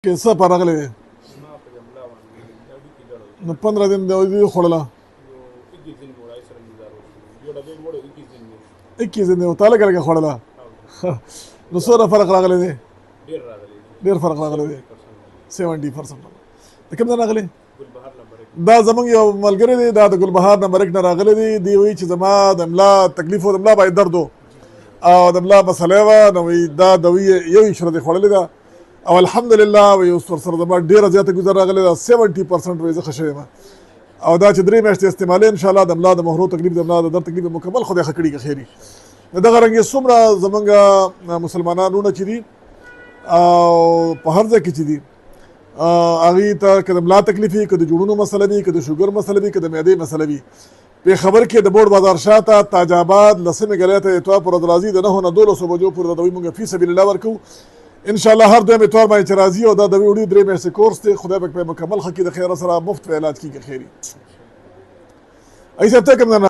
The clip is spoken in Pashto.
کې څه په راغلی دی نو 15 दिन دی خوړله 21 दिन دی تا لږه خوړله نو څومره فرق راغلی دی ډېر فرق راغلی دی 70% د کوم ځای راغلی دا زمونږ یو ملګری دی دا د ګلبهار نمبر 1 نه راغلی دی دی وایي چې زما د املا تکلیف و د املا باندې درد و او د املا مسله وه نو وایي دا دوی یو شره دی خوړلې ده او الحمدلله وایي اوس ورسره زما ډېره زیاته ګزر راغلی ده 70% وایي زه ښه شوی یم او دا چې 3 میاشتې استعمالوي انشاءالله د املا د محرو تکلیف د املا د درد تکلیف مکمل خدای ښه کړي که خیر وي نو دغه رنګې څومره زمونږ مسلمانان وروڼه چې دي او په هر ځای کې چې دي هغوی ته که د ملا تکلیف وي که د جوړونو مسله وي که د شوګر مسله وي که د معدې مسله وي پېښور کې د بوړ بازار شاته تاج آباد 10مې ګلۍ ته اتوار پر ورځ راځي د 9 نه 12 بجو پورې دا دوی مونږ فی سبیل الله ورکوو انشاءالله هر دویم اتوار باندې چې راځي او دا دوی وړي 3 میاشتې کورس دی خدای به پرې مکمل ښه کړي د خیره سره مفت په علاج کېږي خیر وي. ای صاحب ته کوم